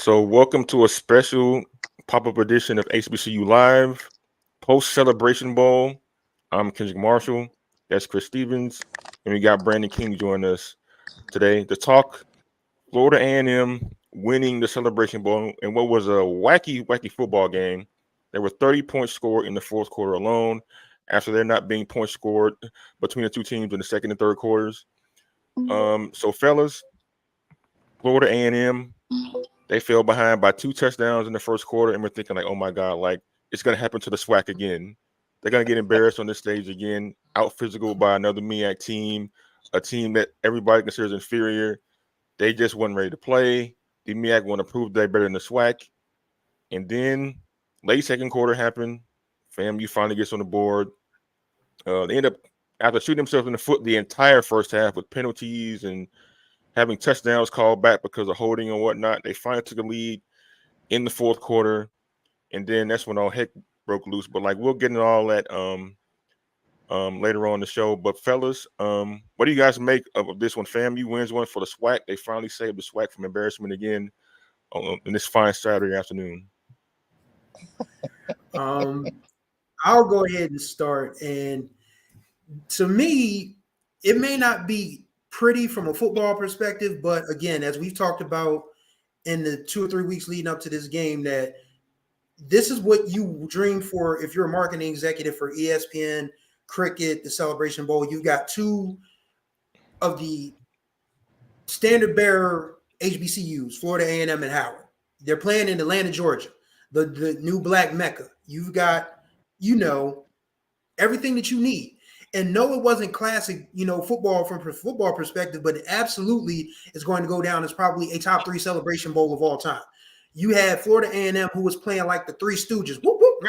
So, welcome to a special pop-up edition of HBCU Live post Celebration Bowl. I'm Kendrick Marshall. That's Chris Stevens, and we got Brandon King joining us today to talk Florida A&M winning the Celebration Bowl in what was a wacky football game. There were 30 points scored in the fourth quarter alone. After there not being points scored between the two teams in the second and third quarters. So, fellas, Florida A&M, they fell behind by 2 touchdowns in the first quarter, and we're thinking like, oh my God, like it's gonna happen to the SWAC again. They're gonna get embarrassed on this stage again, out physical by another MEAC team, a team that everybody considers inferior. They just wasn't ready to play. The MEAC want to prove they're better than the SWAC. And then late second quarter happened. FAMU finally gets on the board. They end up after shooting themselves in the foot the entire first half with penalties and having touchdowns called back because of holding and whatnot. They finally took a lead in the fourth quarter, and then that's when all heck broke loose. But like we'll get into all that later on in the show. But fellas, what do you guys make of this one? FAMU wins one for the SWAC. They finally saved the SWAC from embarrassment again in this fine Saturday afternoon. I'll go ahead and start. And to me, it may not be pretty from a football perspective, but again, as we've talked about in the 2 or 3 weeks leading up to this game, that this is what you dream for if you're a marketing executive for ESPN, cricket, the Celebration Bowl. You've got two of the standard bearer HBCUs, Florida A&M and Howard. They're playing in Atlanta, Georgia, the new Black Mecca. You've got, everything that you need. And no, it wasn't classic, football from a football perspective, but it absolutely is going to go down as probably a top 3 Celebration Bowl of all time. You had Florida A&M, who was playing like the Three Stooges, whoop, whoop,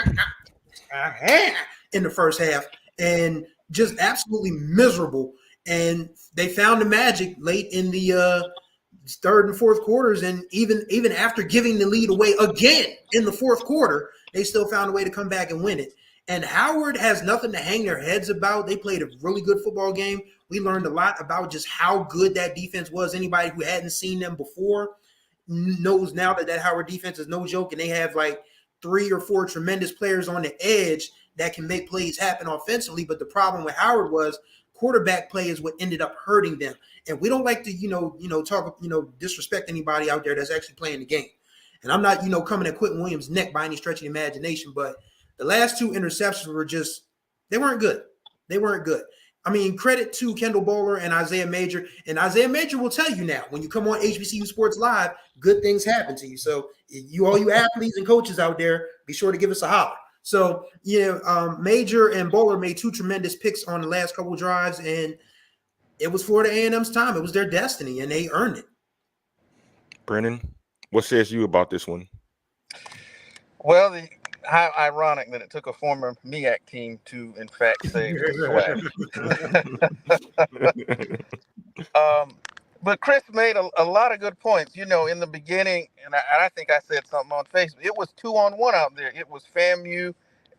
in the first half, and just absolutely miserable. And they found the magic late in the third and fourth quarters, and even after giving the lead away again in the fourth quarter, they still found a way to come back and win it. And Howard has nothing to hang their heads about. They played a really good football game. We learned a lot about just how good that defense was. Anybody who hadn't seen them before knows now that Howard defense is no joke, and they have like 3 or 4 tremendous players on the edge that can make plays happen offensively. But the problem with Howard was quarterback play is what ended up hurting them. And we don't like to, talk, disrespect anybody out there that's actually playing the game. And I'm not, coming at Quentin Williams' neck by any stretch of the imagination, but the last 2 interceptions were they weren't good. They weren't good. I mean, credit to Kendall Bowler and Isaiah Major. And Isaiah Major will tell you now, when you come on HBCU Sports Live, good things happen to you. So all you athletes and coaches out there, be sure to give us a holler. So, Major and Bowler made 2 tremendous picks on the last couple of drives, and it was Florida A&M's time. It was their destiny, and they earned it. Brennan, what says you about this one? Well, how ironic that it took a former MEAC team to, in fact, save the SWAC. But Chris made a lot of good points. In the beginning, and I think I said something on Facebook. It was 2-on-1 out there. It was FAMU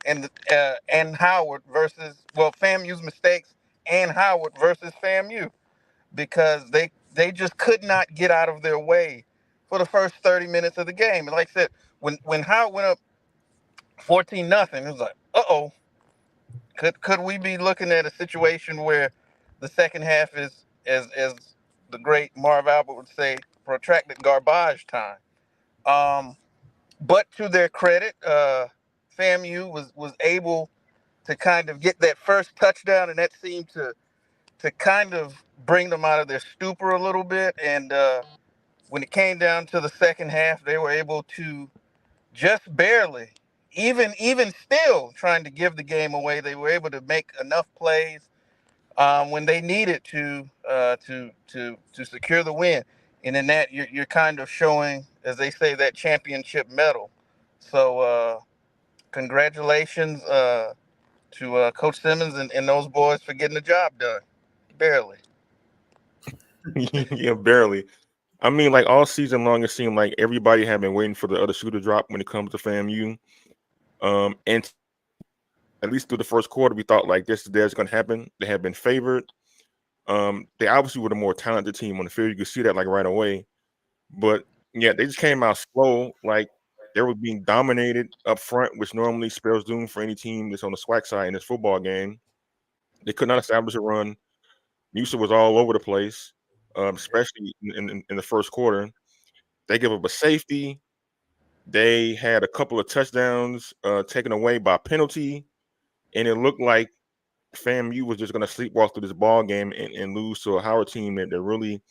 and Howard versus FAMU's mistakes and Howard versus FAMU, because they just could not get out of their way for the first 30 minutes of the game. And like I said, when Howard went up 14-0, it was like, uh-oh, could we be looking at a situation where the second half is, as the great Marv Albert would say, protracted garbage time? But to their credit, FAMU was able to kind of get that first touchdown, and that seemed to kind of bring them out of their stupor a little bit. And when it came down to the second half, they were able to just barely, even still trying to give the game away, they were able to make enough plays when they needed to secure the win. And in that, you're kind of showing, as they say, that championship medal. So congratulations to Coach Simmons and those boys for getting the job done. Barely. Yeah, barely. I mean, like all season long, it seemed like everybody had been waiting for the other shoe to drop when it comes to FAMU. And at least through the first quarter, we thought like this is going to happen. They had been favored. They obviously were the more talented team on the field. You could see that like right away. But Yeah, they just came out slow. Like they were being dominated up front, which normally spells doom for any team that's on the SWAC side in this football game. They could not establish a run. Musa was all over the place, especially in the first quarter. They give up a safety. They had a couple of touchdowns taken away by penalty, and it looked like FAMU was just going to sleepwalk through this ball game and lose to a Howard team that really,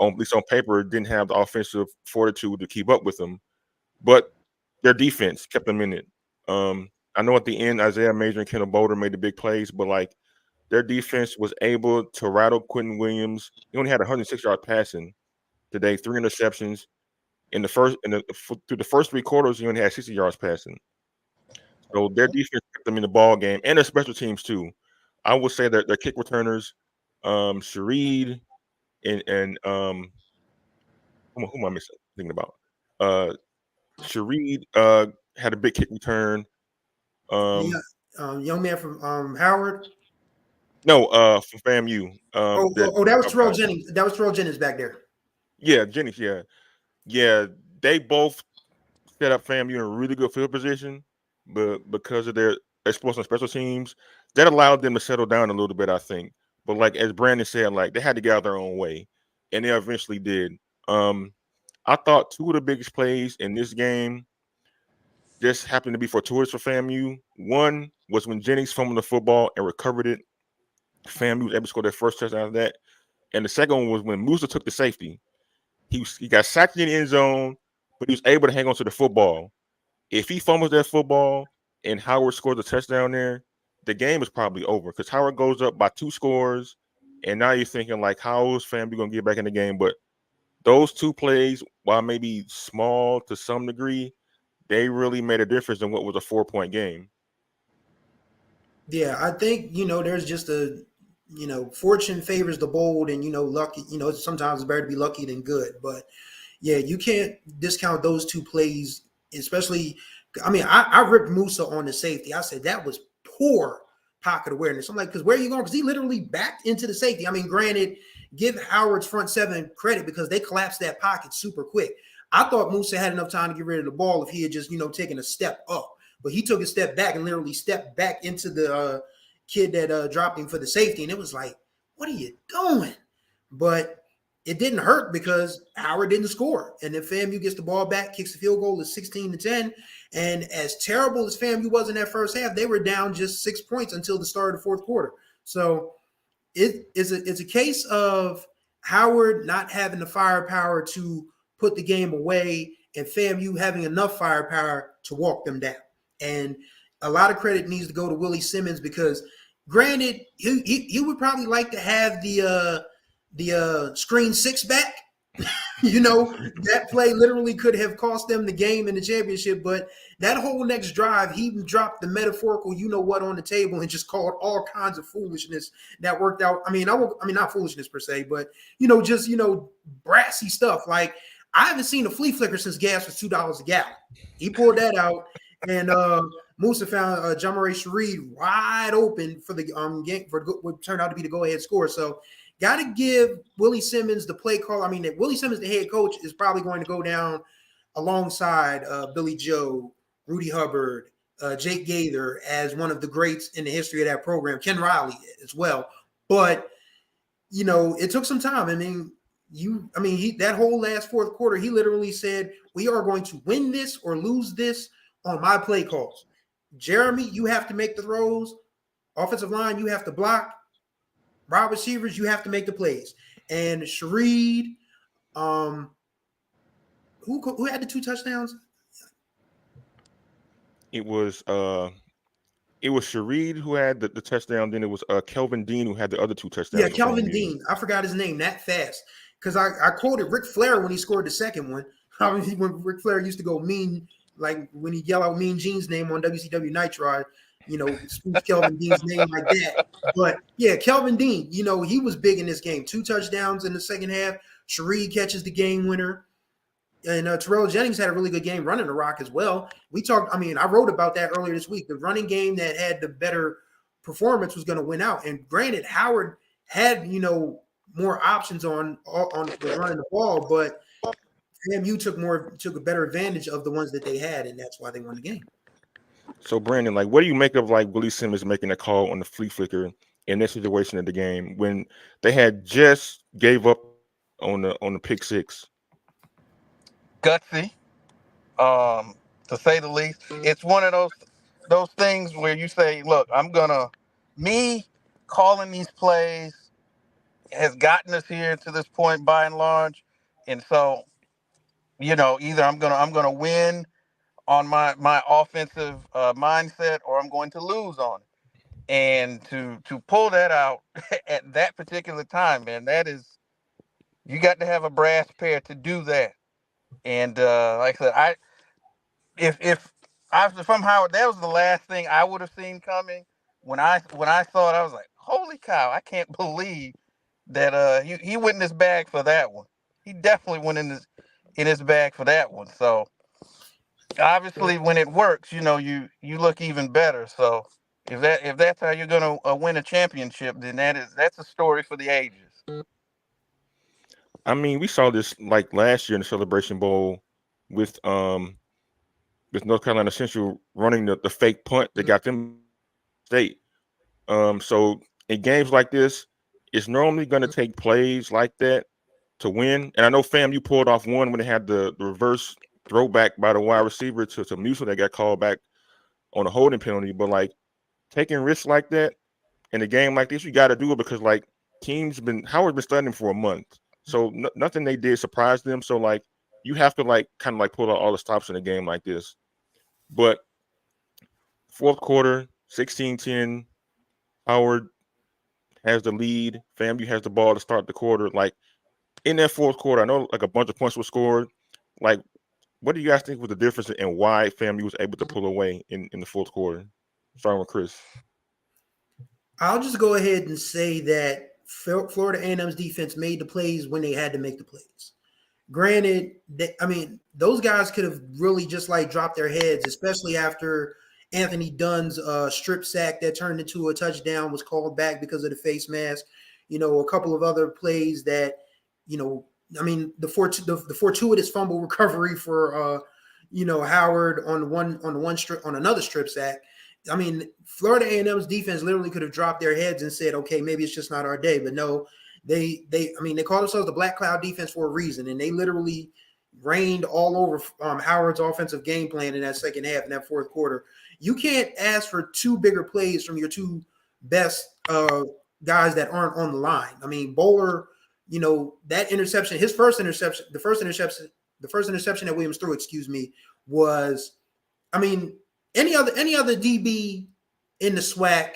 at least on paper, didn't have the offensive fortitude to keep up with them. But their defense kept them in it. I know at the end, Isaiah Major and Kendall Boulder made the big plays, but like their defense was able to rattle Quentin Williams. He only had 106 yards passing today, 3 interceptions. Through the first 3 quarters, he only had 60 yards passing. So their defense kept them in the ball game, and their special teams too. I would say that their kick returners, Shareed and who am I missing? Thinking about Shareed had a big kick return. Young man from Howard. No, from FAMU. That was Terrell Jennings. That was Terrell Jennings back there. Yeah, Jennings. Yeah. They both set up FAMU in a really good field position, but because of their explosive special teams, that allowed them to settle down a little bit, I think. But like as Brandon said, like they had to get out their own way, and they eventually did. I thought 2 of the biggest plays in this game just happened to be fortuitous for FAMU. One was when Jennings fumbled the football and recovered it. FAMU was able to score their first touchdown of that. And the second one was when Musa took the safety. He got sacked in the end zone, but he was able to hang on to the football. If he fumbles that football and Howard scores a touchdown there, the game is probably over because Howard goes up by 2 scores, and now you're thinking like, how is FAMU going to get back in the game? But those 2 plays, while maybe small to some degree, they really made a difference in what was a 4-point game. Yeah, I think there's just fortune favors the bold, and lucky. Sometimes it's better to be lucky than good, but yeah, you can't discount those 2 plays, especially. I mean, I ripped Musa on the safety. I said that was poor pocket awareness. I'm like, because where are you going? Because he literally backed into the safety. I mean, granted, give Howard's front 7 credit because they collapsed that pocket super quick. I thought Musa had enough time to get rid of the ball if he had just taken a step up, but he took a step back and literally stepped back into the kid that dropped him for the safety, and it was like, what are you doing? But it didn't hurt because Howard didn't score. And if FAMU gets the ball back, kicks the field goal, is 16-10. And as terrible as FAMU was in that first half, they were down just 6 points until the start of the fourth quarter. So it's a case of Howard not having the firepower to put the game away and FAMU having enough firepower to walk them down. And a lot of credit needs to go to Willie Simmons because, granted, he would probably like to have the screen 6 back. That play literally could have cost them the game and the championship. But that whole next drive, he dropped the metaphorical on the table and just called all kinds of foolishness that worked out. I mean, not foolishness per se, but just brassy stuff. Like, I haven't seen a flea flicker since gas was $2 a gallon. He pulled that out, and Musa found Jamare Shareed wide open for the game for what turned out to be the go-ahead score. So, got to give Willie Simmons the play call. I mean, Willie Simmons, the head coach, is probably going to go down alongside Billy Joe, Rudy Hubbard, Jake Gaither as one of the greats in the history of that program. Ken Riley as well. But it took some time. That whole last fourth quarter, he literally said, "We are going to win this or lose this on my play calls. Jeremy, you have to make the throws. Offensive line, you have to block. Wide receivers, you have to make the plays." And Shareed, who had the 2 touchdowns? It was Shareed who had the touchdown. Then it was Kelvin Dean who had the other 2 touchdowns. Yeah, Kelvin Dean. I forgot his name that fast because I quoted Ric Flair when he scored the second one. When Ric Flair used to go mean, like when he yelled out Mean Gene's name on WCW Nitro, spoof Kelvin Dean's name like that. But yeah, Kelvin Dean, he was big in this game. 2 touchdowns in the second half. Shareed catches the game winner. And Terrell Jennings had a really good game running the rock as well. I wrote about that earlier this week. The running game that had the better performance was going to win out. And granted, Howard had, more options on running the ball, but FAMU took a better advantage of the ones that they had, and that's why they won the game. So Brandon, like, what do you make of like Willie Simmons making a call on the flea flicker in this situation of the game when they had just gave up on the pick six? Gutsy, to say the least. It's one of those things where you say, look, me calling these plays has gotten us here to this point by and large. And so, either I'm gonna win on my offensive mindset, or I'm going to lose on it. And to pull that out at that particular time, man, that is, you got to have a brass pair to do that. And like I said, if I'm Howard, that was the last thing I would have seen coming. When I saw it, I was like, holy cow, I can't believe that he went in his bag for that one. He definitely went in his bag for that one. So obviously, when it works, you look even better. So if that's how you're gonna win a championship, then that's a story for the ages. I mean, we saw this like last year in the Celebration Bowl with North Carolina Central running the fake punt that got them state. So in games like this, it's normally going to take plays like that to win. And I know FAMU pulled off one when they had the reverse throwback by the wide receiver to Musa that got called back on a holding penalty. But like taking risks like that in a game like this, you got to do it because like Howard's been studying for a month, so nothing they did surprised them. So like you have to like kind of like pull out all the stops in a game like this. But fourth quarter, 16-10, Howard has the lead. FAMU has the ball to start the quarter. Like in that fourth quarter, I know like a bunch of points were scored. Like, what do you guys think was the difference and why FAMU was able to pull away in the fourth quarter? Starting with Chris. I'll just go ahead and say that Florida A&M's defense made the plays when they had to make the plays. Granted, those guys could have really just like dropped their heads, especially after Anthony Dunn's strip sack that turned into a touchdown was called back because of the face mask. A couple of other plays that, the fortuitous fumble recovery for Howard on another strip sack. I mean, Florida A&M's defense literally could have dropped their heads and said, okay, maybe it's just not our day. But no, they call themselves the Black Cloud defense for a reason. And they literally rained all over Howard's offensive game plan in that second half, in that fourth quarter. You can't ask for two bigger plays from your two best guys that aren't on the line. I mean, Bowler, that interception, the first interception that Williams threw, was, any other DB in the SWAC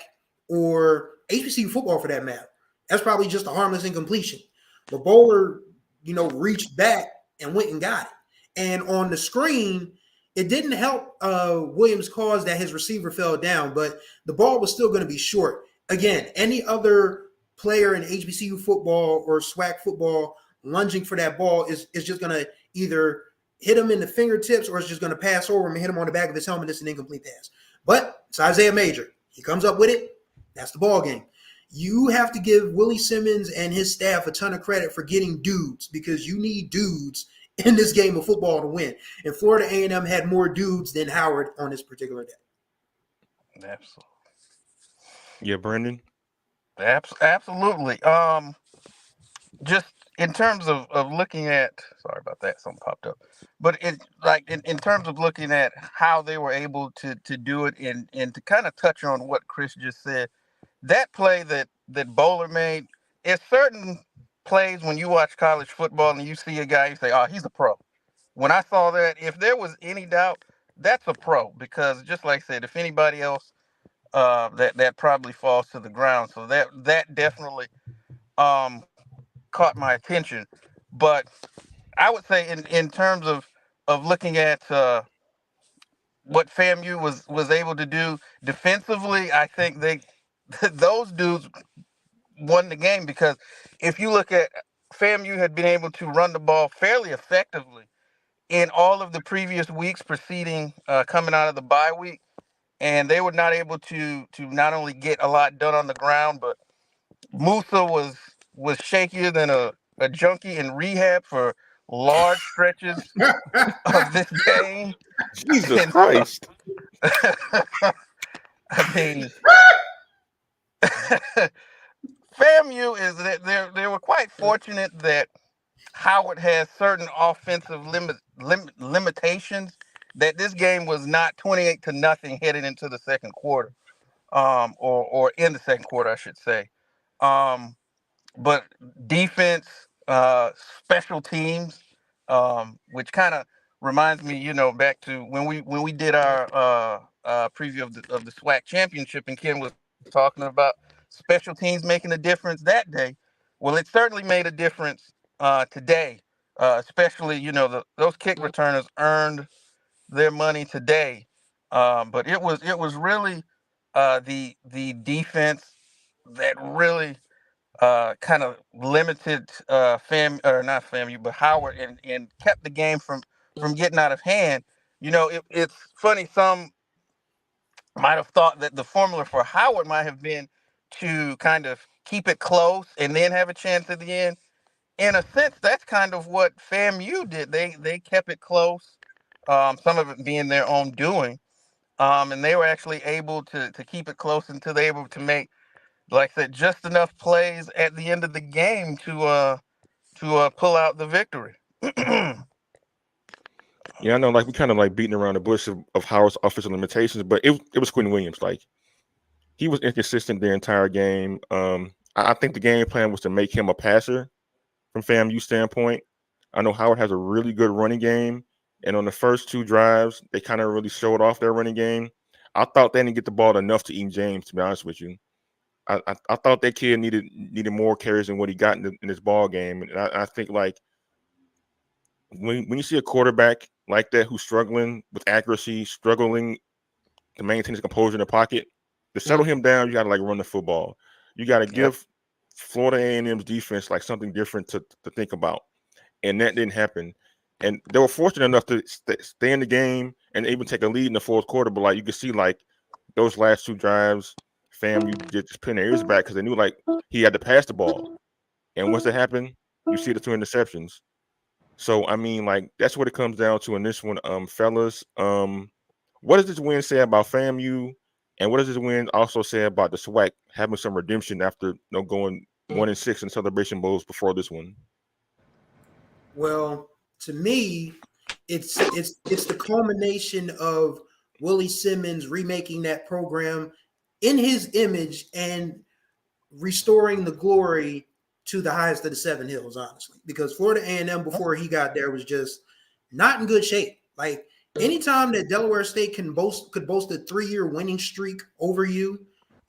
or HBCU football for that matter, that's probably just a harmless incompletion. But Bowler, reached back and went and got it. And on the screen, it didn't help Williams' cause that his receiver fell down, but the ball was still going to be short. Again, any other player in HBCU football or SWAC football lunging for that ball is just going to either hit him in the fingertips or it's just going to pass over him and hit him on the back of his helmet. It's an incomplete pass. But it's Isaiah Major. He comes up with it. That's the ball game. You have to give Willie Simmons and his staff a ton of credit for getting dudes, because you need dudes in this game of football to win. And Florida A&M had more dudes than Howard on this particular day. Absolutely. Yeah, Brandon? Absolutely. Just in terms of looking at, sorry about that, something popped up. But in terms of looking at how they were able to do it, and to kind of touch on what Chris just said, that play that Bowler made, is certain plays when you watch college football and you see a guy, you say, oh, he's a pro. When I saw that, if there was any doubt, that's a pro, because just like I said, if anybody else, that probably falls to the ground. So that definitely caught my attention. But I would say in terms of looking at what FAMU was able to do defensively, I think those dudes won the game, because if you look at, FAMU had been able to run the ball fairly effectively in all of the previous weeks preceding coming out of the bye week, and they were not able to not only get a lot done on the ground, but Musa was shakier than a junkie in rehab for large stretches of this game. Jesus And Christ. I mean, FAMU is that they were quite fortunate that Howard has certain offensive limitations, that this game was not 28-0 headed into the second quarter, or in the second quarter, I should say. But defense, special teams, which kind of reminds me, back to when we did our preview of the SWAC championship, and Ken was talking about special teams making a difference that day. Well, it certainly made a difference today, especially those kick returners earned their money today. But it was really the defense that really kind of limited not FAMU, but Howard, and kept the game from getting out of hand. It's funny, some might have thought that the formula for Howard might have been to kind of keep it close and then have a chance at the end. In a sense, that's kind of what FAMU did. They kept it close, some of it being their own doing, and they were actually able to keep it close until they were able to make, like I said, just enough plays at the end of the game to pull out the victory. Yeah, I know, like we kind of like beating around the bush of Howard's offensive limitations, but it was Quentin Williams. Like he was inconsistent the entire game. I think the game plan was to make him a passer from FAMU standpoint. I know Howard has a really good running game, and on the first two drives, they kind of really showed off their running game. I thought they didn't get the ball enough to Ian James, to be honest with you. I thought that kid needed more carries than what he got in this ball game, and I think like when you see a quarterback like that who's struggling with accuracy, struggling to maintain his composure in the pocket, to settle him down, you got to like run the football. You got to give Florida A&M's defense like something different to think about, and that didn't happen. And they were fortunate enough to stay in the game and even take a lead in the fourth quarter. But like you could see, like those last two drives, FAMU just putting their ears back because they knew like he had to pass the ball. And once that happened, you see the two interceptions. So I mean, like that's what it comes down to in this one, fellas. What does this win say about FAMU, and what does this win also say about the SWAC having some redemption after going 1-6 in Celebration Bowls before this one? Well, to me, it's the culmination of Willie Simmons remaking that program in his image and restoring the glory to the highest of the seven hills, honestly, because Florida A&M before he got there was just not in good shape. Like anytime that Delaware State could boast a 3-year winning streak over you,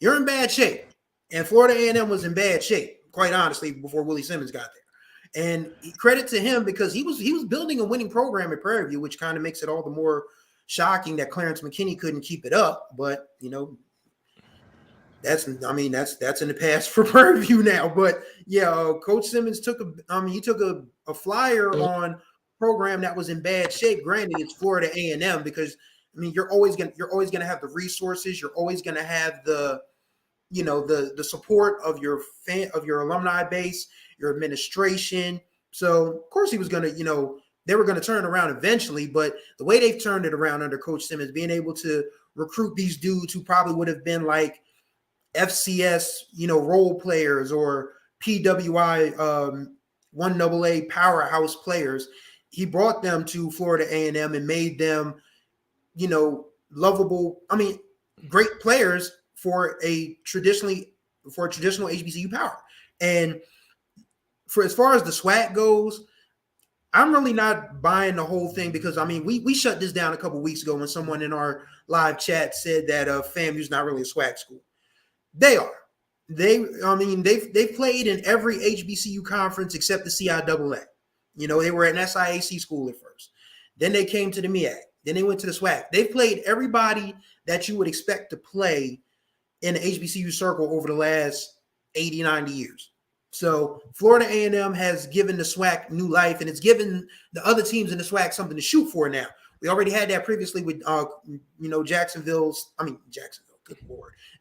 you're in bad shape. And Florida A&M was in bad shape, quite honestly, before Willie Simmons got there. And credit to him because he was building a winning program at Prairie View, which kind of makes it all the more shocking that Clarence McKinney couldn't keep it up. But that's in the past for Prairie View now. But yeah, Coach Simmons took a flyer on a program that was in bad shape. Granted, it's Florida A&M because you're always gonna have the resources. You're always gonna have the support of your alumni base, your administration. So of course he was gonna they were gonna turn around eventually. But the way they've turned it around under Coach Simmons, being able to recruit these dudes who probably would have been like FCS, role players or PWI 1AA powerhouse players. He brought them to Florida A&M and made them, lovable. Great players for a traditional HBCU power. And for as far as the SWAC goes, I'm really not buying the whole thing because we shut this down a couple of weeks ago when someone in our live chat said that FAMU's not really a SWAC school. They are. They've played in every HBCU conference except the CIAA. They were an SIAC school at first. Then they came to the MEAC. Then they went to the SWAC. They've played everybody that you would expect to play in the HBCU circle over the last 80, 90 years. So Florida A&M has given the SWAC new life, and it's given the other teams in the SWAC something to shoot for now. We already had that previously with,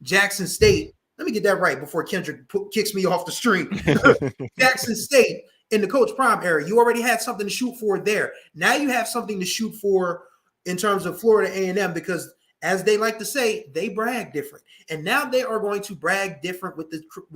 Jackson State. Let me get that right before Kendrick kicks me off the stream. Jackson State in the Coach Prime era. You already had something to shoot for there. Now you have something to shoot for in terms of Florida A&M because, as they like to say, they brag different. And now they are going to brag different with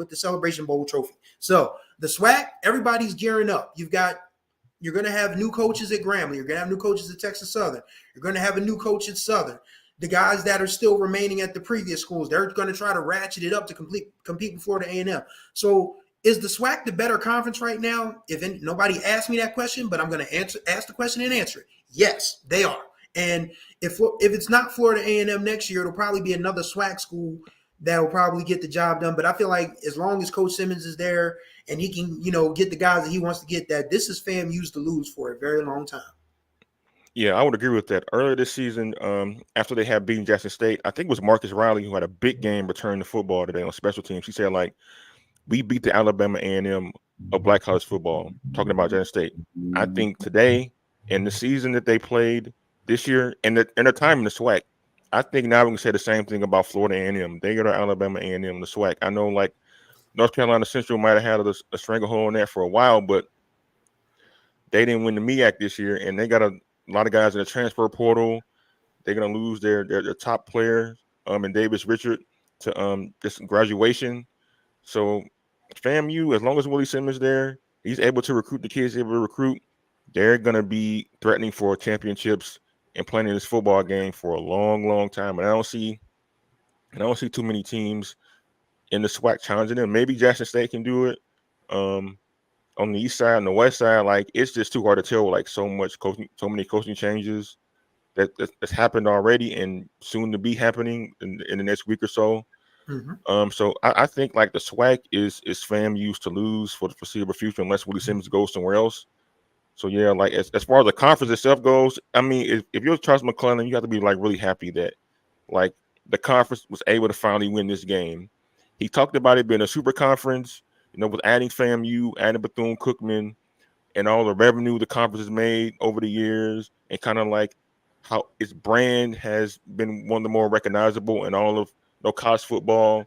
the Celebration Bowl trophy. So the SWAC, everybody's gearing up. You're going to have new coaches at Grambling. You're going to have new coaches at Texas Southern. You're going to have a new coach at Southern. The guys that are still remaining at the previous schools, they're going to try to ratchet it up to compete with Florida A&M. So is the SWAC the better conference right now? Nobody asked me that question, but I'm going to ask the question and answer it. Yes, they are. And if it's not Florida A&M next year, it'll probably be another SWAC school that will probably get the job done. But I feel like as long as Coach Simmons is there and he can, get the guys that he wants to get, that this is FAMU's to lose for a very long time. Yeah, I would agree with that. Earlier this season, after they had beaten Jackson State, I think it was Marcus Riley who had a big game returning the football today on special teams. He said, we beat the Alabama A&M of black college football, talking about Jackson State. I think today, in the season that they played this year, and the time in the SWAC, I think now we can say the same thing about Florida A&M. They got Alabama A&M in the SWAC. I know, North Carolina Central might have had a stranglehold on that for a while, but they didn't win the MEAC this year, and they got a lot of guys in the transfer portal. They're going to lose their top player, and Davis Richard, to this graduation. So FAMU, as long as Willie Simmons there, he's able to recruit the kids, able to recruit, they're going to be threatening for championships and playing this football game for a long, long time. And I don't see too many teams in the SWAC challenging them. Maybe Jackson State can do it. On the east side and the west side, it's just too hard to tell. So many coaching changes that's happened already and soon to be happening in the next week or so. Mm-hmm. So I think the SWAC is FAMU's to lose for the foreseeable future unless Willie Simmons goes somewhere else. So yeah, as far as the conference itself goes, I mean, if you're Charles McClellan, you have to be really happy that the conference was able to finally win this game. He talked about it being a super conference, with adding FAMU, adding Bethune-Cookman, and all the revenue the conference has made over the years, and kind of how its brand has been one of the more recognizable in all of college football,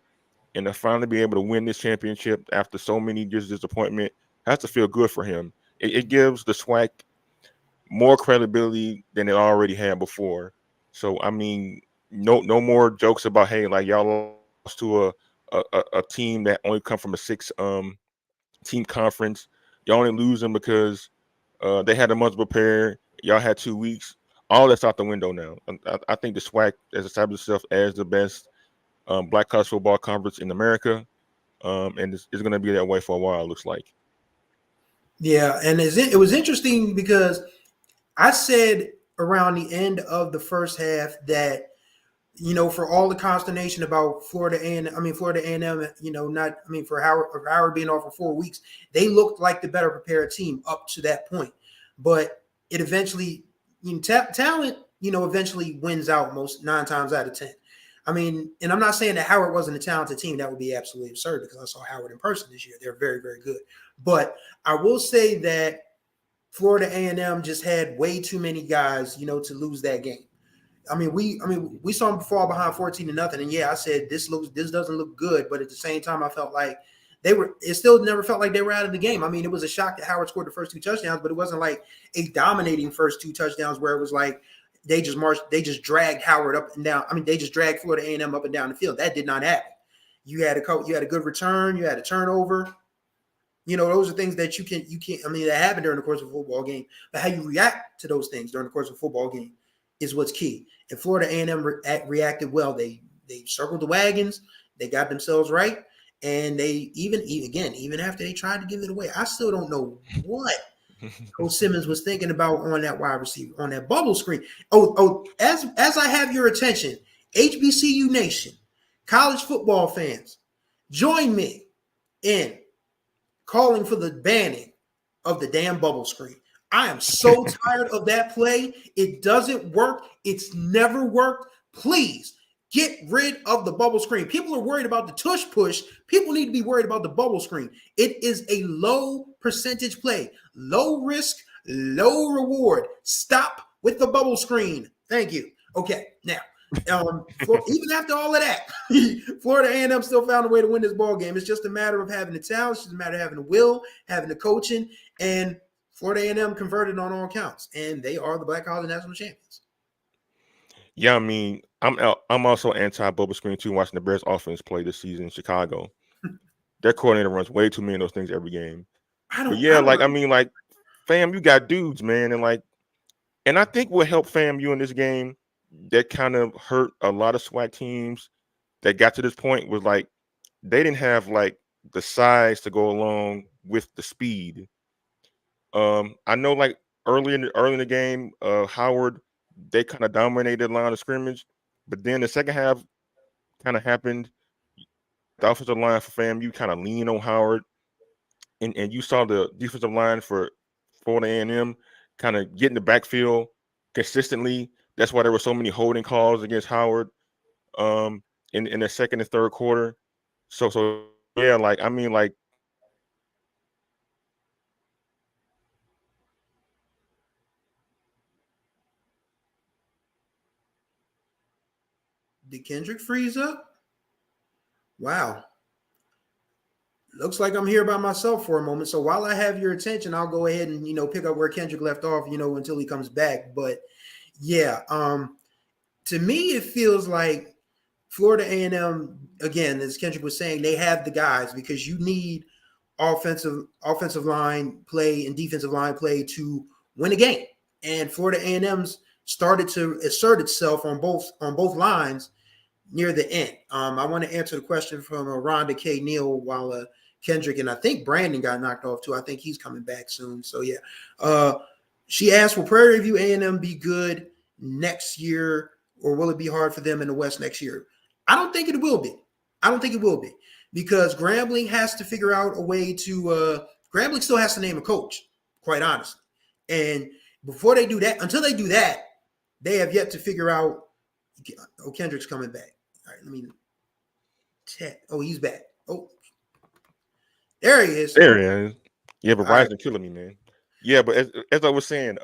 and to finally be able to win this championship after so many years of disappointment has to feel good for him. It gives the SWAC more credibility than it already had before. So I mean, no more jokes about, hey, y'all lost to a team that only come from a 6 team conference. Y'all only lose them because they had a month to prepare. Y'all had 2 weeks. All that's out the window now. I think the SWAC has established itself as the best black college football conference in America, and it's going to be that way for a while, it looks like. Yeah, and it was interesting because I said around the end of the first half that, for all the consternation about Florida A&M, for Howard being off for 4 weeks, they looked like the better prepared team up to that point. But it eventually, talent, eventually wins out most 9 times out of 10. I mean, and I'm not saying that Howard wasn't a talented team. That would be absolutely absurd because I saw Howard in person this year. They're very, very good. But I will say that Florida A&M just had way too many guys, to lose that game. We saw them fall behind 14-0, and yeah, I said this doesn't look good, but at the same time, I felt like it still never felt like they were out of the game. I mean, it was a shock that Howard scored the first 2 touchdowns, but it wasn't like a dominating first 2 touchdowns where it was like they just dragged Howard up and down. I mean, they just dragged Florida A&M up and down the field. That did not happen. You had a good return, you had a turnover. Those are things that you can't. That happen during the course of a football game. But how you react to those things during the course of a football game is what's key. And Florida A&M reacted well. They circled the wagons. They got themselves right. And they even after they tried to give it away, I still don't know what Coach Simmons was thinking about on that wide receiver, on that bubble screen. As I have your attention, HBCU Nation, college football fans, join me in calling for the banning of the damn bubble screen. I am so tired of that play. It doesn't work. It's never worked. Please get rid of the bubble screen. People are worried about the tush push. People need to be worried about the bubble screen. It is a low percentage play, low risk, low reward. Stop with the bubble screen. Thank you. Okay, now Even after all of that, Florida A&M still found a way to win this ball game. It's just a matter of having the talent. It's just a matter of having the will, having the coaching, and Florida A&M converted on all counts, and they are the Black College national champions. Yeah, I mean, I'm also anti-bubble screen too. Watching the Bears offense play this season in Chicago, their coordinator runs way too many of those things every game. But yeah, like I mean, like fam, you got dudes, man, and I think what helped FAMU in this game that kind of hurt a lot of SWAC teams that got to this point was like they didn't have like the size to go along with the speed. I know like early in the game, Howard, they kind of dominated the line of scrimmage, but then the second half kind of happened. The offensive line for FAMU kind of leaned on Howard, and you saw the defensive line for Florida A&M kind of get in the backfield consistently. That's why there were so many holding calls against Howard in the second and third quarter. So yeah, like I mean, like Did Kendrick freeze up? Wow. Looks like I'm here by myself for a moment. So while I have your attention, I'll go ahead and pick up where Kendrick left off, until he comes back. But yeah, to me, it feels like Florida A&M, again, as Kendrick was saying, they have the guys because you need offensive line play and defensive line play to win a game. And Florida A&M's started to assert itself on both lines near the end. I want to answer the question from Rhonda K. Neal while Kendrick and I think Brandon got knocked off too. I think he's coming back soon. So yeah, she asked, will Prairie View A&M be good next year, or will it be hard for them in the West next year? I don't think it will be. Because Grambling has to figure out a way to Grambling still has to name a coach, quite honestly. And before they do that, until they do that, they have yet to figure out. Oh, Kendrick's coming back. All right, let me check. Oh, he's back. Oh, there he is. There he is. Yeah, but Ryzen killing me, man. Yeah, but as I was saying,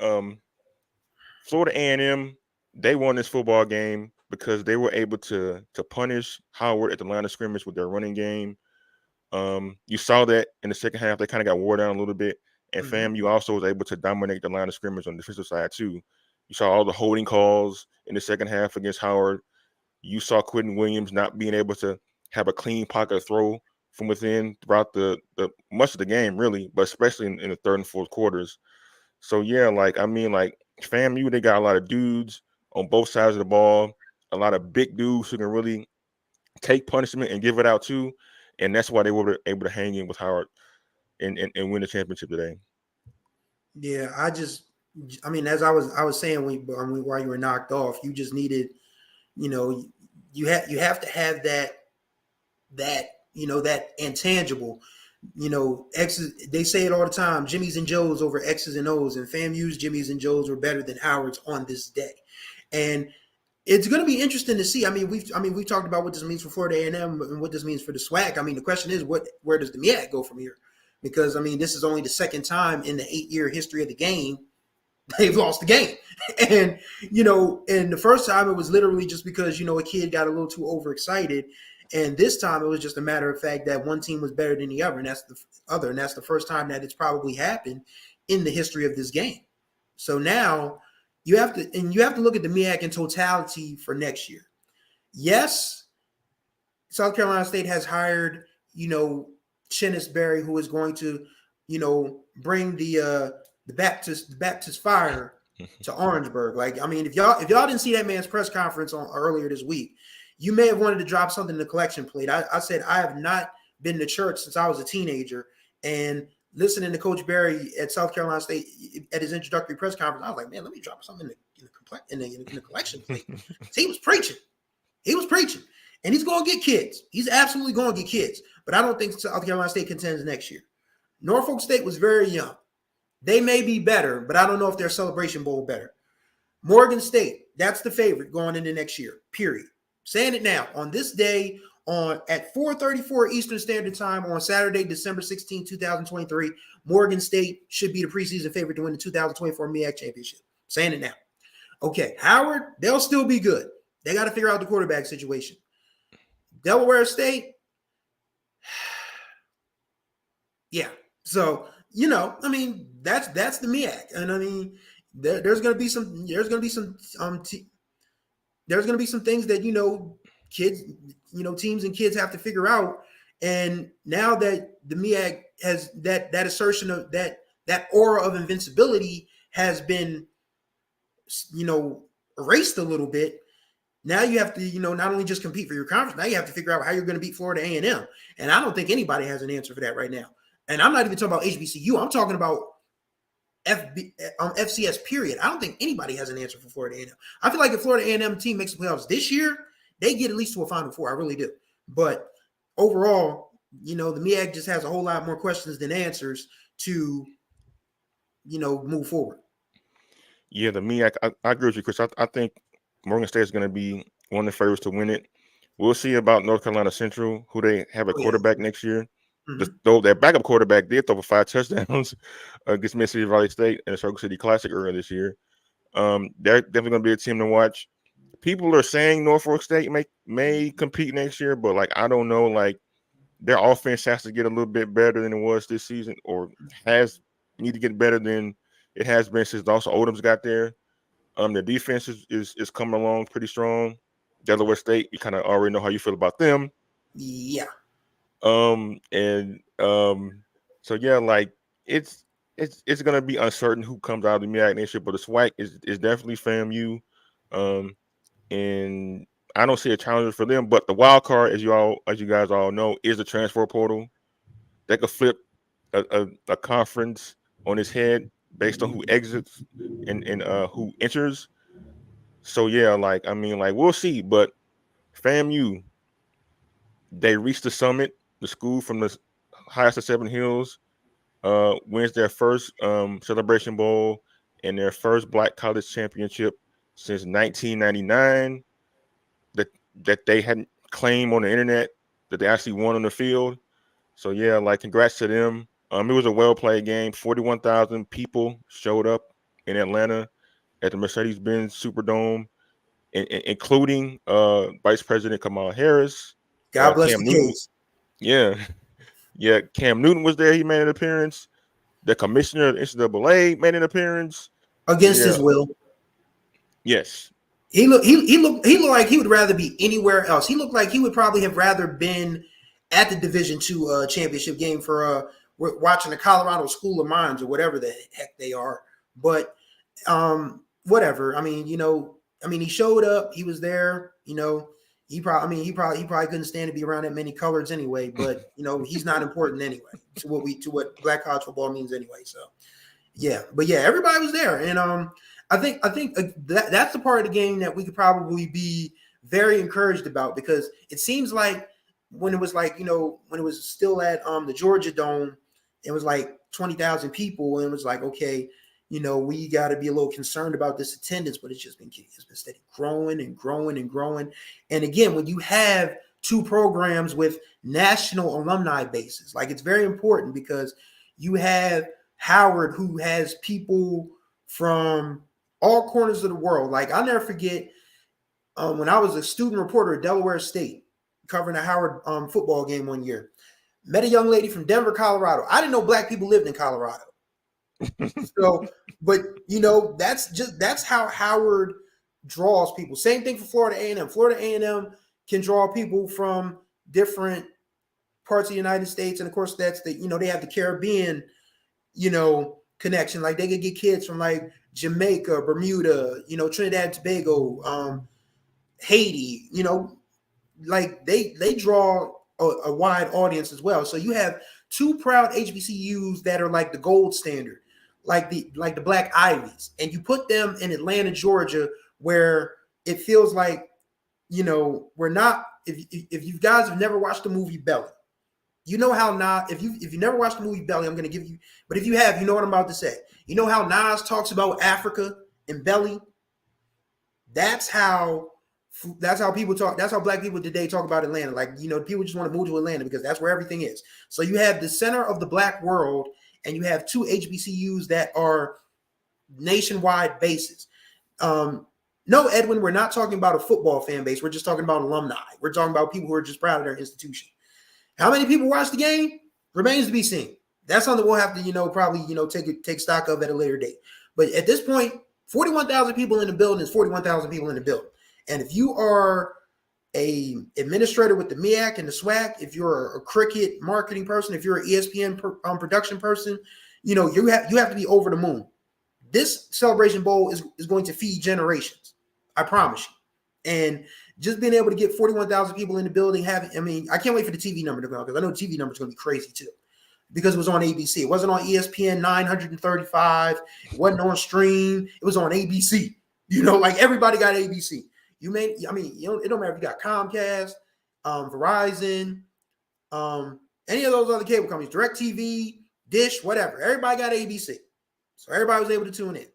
Florida A&M, they won this football game because they were able to punish Howard at the line of scrimmage with their running game. You saw that in the second half, they kind of got wore down a little bit. And FAMU also was able to dominate the line of scrimmage on the defensive side too. You saw all the holding calls in the second half against Howard. You saw Quentin Williams not being able to have a clean pocket throw from within throughout the much of the game, really, but especially in the third and fourth quarters. So yeah, like I mean, like FAMU, they got a lot of dudes on both sides of the ball, a lot of big dudes who can really take punishment and give it out too, and that's why they were able to hang in with Howard and win the championship today. Yeah, I mean, as I was saying while you were knocked off, you just needed, you have to have that intangible, X's. They say it all the time: Jimmy's and Joe's over X's and O's, and FAMU's Jimmy's and Joe's are better than Howard's on this day, and it's going to be interesting to see. I mean, we've talked about what this means for Florida A&M and what this means for the SWAC. I mean, the question is, where does the MEAC go from here? Because I mean, this is only the second time in the 8-year history of the game they've lost the game. And, and the first time it was literally just because, a kid got a little too overexcited. And this time it was just a matter of fact that one team was better than the other. And that's the first time that it's probably happened in the history of this game. So now you have to look at the MEAC in totality for next year. Yes, South Carolina State has hired, Chennis Berry, who is going to, bring the Baptist fire to Orangeburg. Like, I mean, if y'all didn't see that man's press conference earlier this week, you may have wanted to drop something in the collection plate. I said I have not been to church since I was a teenager, and listening to Coach Berry at South Carolina State at his introductory press conference, I was like, man, let me drop something in the collection plate. He was preaching. And he's going to get kids. He's absolutely going to get kids. But I don't think South Carolina State contends next year. Norfolk State was very young. They may be better, but I don't know if they're Celebration Bowl better. Morgan State, that's the favorite going into next year, period. Saying it now. On this day, at 4:34 Eastern Standard Time on Saturday, December 16, 2023, Morgan State should be the preseason favorite to win the 2024 MEAC championship. Saying it now. Okay, Howard, they'll still be good. They got to figure out the quarterback situation. Delaware State, yeah. So I mean, that's the MEAC, and I mean, there's going to be some things that kids, teams and kids have to figure out. And now that the MEAC has that assertion of that aura of invincibility has been erased a little bit. Now you have to, not only just compete for your conference, now you have to figure out how you're going to beat Florida A&M. And I don't think anybody has an answer for that right now. And I'm not even talking about HBCU. I'm talking about FCS period. I don't think anybody has an answer for Florida A&M. I feel like if Florida A&M team makes the playoffs this year, they get at least to a Final Four. I really do. But overall, the MEAC just has a whole lot more questions than answers to, move forward. Yeah, the MEAC, I agree with you, Chris. I think Morgan State is going to be one of the favorites to win it. We'll see about North Carolina Central, who they have a quarterback next year. Mm-hmm. Though their backup quarterback did throw for 5 touchdowns against Mississippi Valley State in the Circle City Classic earlier this year. They're definitely going to be a team to watch. People are saying Norfolk State may compete next year, but I don't know. Their offense has to get a little bit better than it was this season, or need to get better than it has been since Dawson Odom's got there. The defense is coming along pretty strong. Delaware State, you kind of already know how you feel about them. Yeah. So yeah, it's gonna be uncertain who comes out of the MEAC next year, but the SWAC is definitely FAMU. And I don't see a challenger for them, but the wild card, as you guys all know, is the transfer portal. That could flip a conference on its head based on who exits and who enters. So yeah, we'll see. But FAMU, they reached the summit. The school from the highest of 7 hills wins their first Celebration Bowl and their first Black College Championship since 1999. That they hadn't claimed on the internet, that they actually won on the field. So yeah, congrats to them. It was a well-played game. 41,000 people showed up in Atlanta at the Mercedes-Benz Superdome, including Vice President Kamala Harris. God bless Cam the Newton. kids. Yeah. Cam Newton was there. He made an appearance. The commissioner of the NCAA made an appearance Against his will. Yes. He looked like he would rather be anywhere else. He looked like he would probably have rather been at the Division II championship game for watching the Colorado School of Mines or whatever the heck they are. But whatever. I mean, he showed up. He was there. He probably couldn't stand to be around that many colors anyway. But he's not important anyway to what Black college football means anyway. So yeah, but yeah, everybody was there, and I think that's the part of the game that we could probably be very encouraged about, because it seems like when it was when it was still at the Georgia Dome, it was 20,000 people, and it was okay, we got to be a little concerned about this attendance, but it's been steady growing and growing and growing. And again, when you have two programs with national alumni bases, it's very important, because you have Howard, who has people from all corners of the world. I'll never forget when I was a student reporter at Delaware State covering a Howard football game one year. Met a young lady from Denver, Colorado. I didn't know Black people lived in Colorado. So, but that's how Howard draws people. Same thing for Florida A&M. Florida A&M can draw people from different parts of the United States, and of course that's they have the Caribbean connection. They could get kids from Jamaica, Bermuda, Trinidad and Tobago, Haiti, they draw a wide audience as well. So you have two proud HBCUs that are the gold standard, the Black Ivies, and you put them in Atlanta, Georgia, where it feels we're not. If you guys have never watched the movie Belly, how Nas, if you never watched the movie Belly, I'm going to give you, but if you have, you know what I'm about to say. You know how Nas talks about Africa and Belly? That's how people talk. That's how Black people today talk about Atlanta. People just want to move to Atlanta because that's where everything is. So you have the center of the Black world, and you have two HBCUs that are nationwide bases. No, Edwin, we're not talking about a football fan base. We're just talking about alumni. We're talking about people who are just proud of their institution. How many people watch the game remains to be seen. That's something we'll have to, probably, take stock of at a later date. But at this point, 41,000 people in the building is 41,000 people in the building. And if you are a administrator with the MEAC and the SWAC, if you're a cricket marketing person, if you're an ESPN production person, you have to be over the moon. This Celebration Bowl is going to feed generations. I promise you. And just being able to get 41,000 people in the building, I can't wait for the TV number to go, because I know the TV number is going to be crazy too, because it was on ABC. It wasn't on ESPN 935. It wasn't on Stream. It was on ABC. Like everybody got ABC. It don't matter if you got Comcast, Verizon, any of those other cable companies, DirecTV, Dish, whatever. Everybody got ABC. So everybody was able to tune in.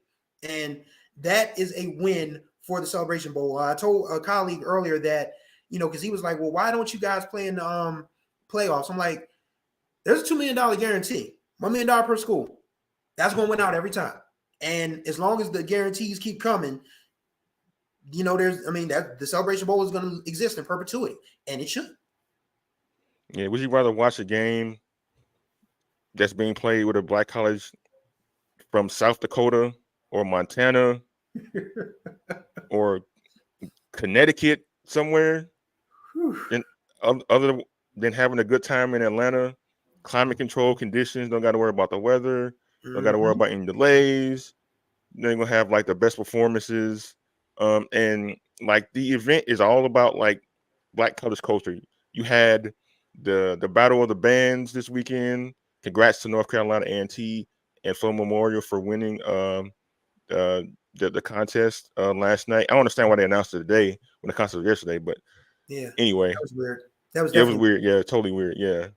And that is a win for the Celebration Bowl. I told a colleague earlier that, because he was like, well, why don't you guys play in the playoffs? I'm like, there's a $2 million guarantee, $1 million per school. That's going to win out every time. And as long as the guarantees keep coming, that the Celebration Bowl is going to exist in perpetuity, and it should. Yeah, would you rather watch a game that's being played with a black college from South Dakota or Montana or Connecticut somewhere, other than having a good time in Atlanta? Climate control conditions, don't got to worry about the weather, don't got to worry about any delays. They're gonna have like the best performances. And like the event is all about like black college culture. You had the battle of the bands this weekend. Congrats to North Carolina A&T and Full Memorial for winning the contest last night. I don't understand why they announced it today when the contest was yesterday, but yeah. Anyway, that was weird. It was weird. Yeah, totally weird. Yeah.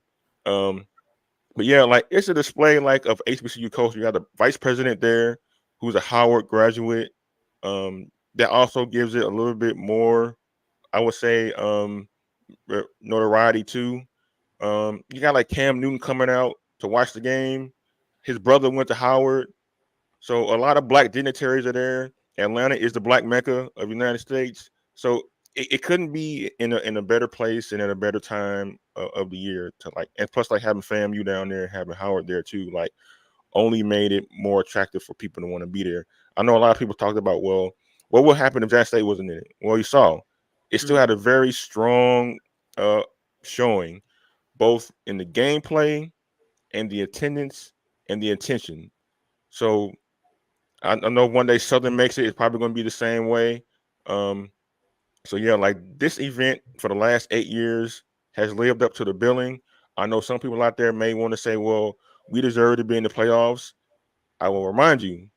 But yeah, like it's a display like of HBCU culture. You got the vice president there, who's a Howard graduate. That also gives it a little bit more, I would say, notoriety too. You got like Cam Newton coming out to watch the game. His brother went to Howard, so a lot of black dignitaries are there. Atlanta is the black mecca of the United States, so it couldn't be in a better place and at a better time of the year to like. And plus, like having FAMU down there, having Howard there too, like only made it more attractive for people to want to be there. I know a lot of people talked about, well, what would happen if Jackson State wasn't in it? Well, you saw it still had a very strong showing, both in the gameplay and the attendance and the attention. So I know one day Southern makes it, it's probably going to be the same way. So yeah, like this event for the last 8 years has lived up to the billing. I know some people out there may want to say, well, we deserve to be in the playoffs. I will remind you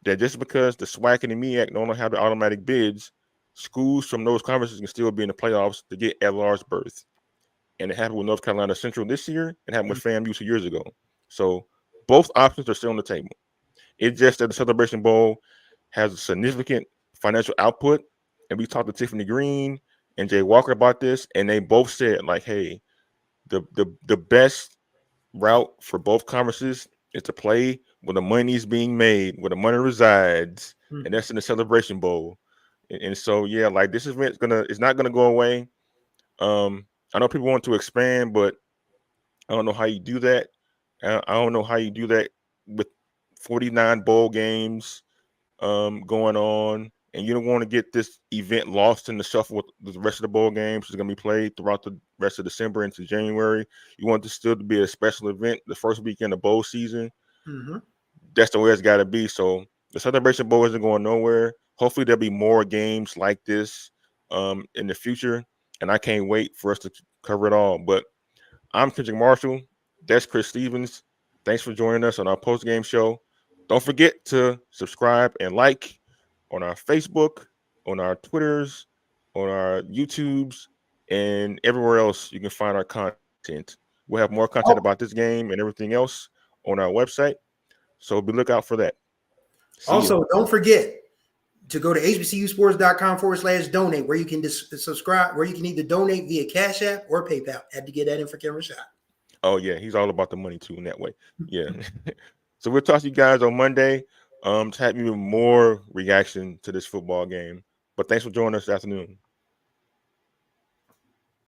that just because the SWAC and the MEAC don't have the automatic bids, schools from those conferences can still be in the playoffs to get at-large berth. And it happened with North Carolina Central this year. It happened with FAMU 2 years ago. So both options are still on the table. It's just that the Celebration Bowl has a significant financial output. And we talked to Tiffany Green and Jay Walker about this, and they both said, like, hey, the best route for both conferences is to play where the money is being made, where the money resides, and that's in the Celebration Bowl. And so, yeah, like this event is not gonna go away. I know people want to expand, but I don't know how you do that. I don't know how you do that with 49 bowl games going on, and you don't want to get this event lost in the shuffle with the rest of the bowl games. It's going to be played throughout the rest of December into January. You want this still to be a special event the first weekend of bowl season. That's the way it's got to be. So the Celebration Bowl isn't going nowhere. Hopefully there'll be more games like this in the future, and I can't wait for us to cover it all. But I'm Kendrick Marshall. That's Chris Stevens. Thanks for joining us on our post-game show. Don't forget to subscribe and like on our Facebook, on our Twitters, on our YouTubes, and everywhere else you can find our content. We'll have more content about this game and everything else on our website. So be lookout for that. Also, don't forget to go to hbcusports.com/donate, where you can subscribe, where you can either donate via Cash App or PayPal. Had to get that in for Cameron Shot. Oh, yeah. He's all about the money, too, in that way. Yeah. So we'll talk to you guys on Monday to have even more reaction to this football game. But thanks for joining us this afternoon.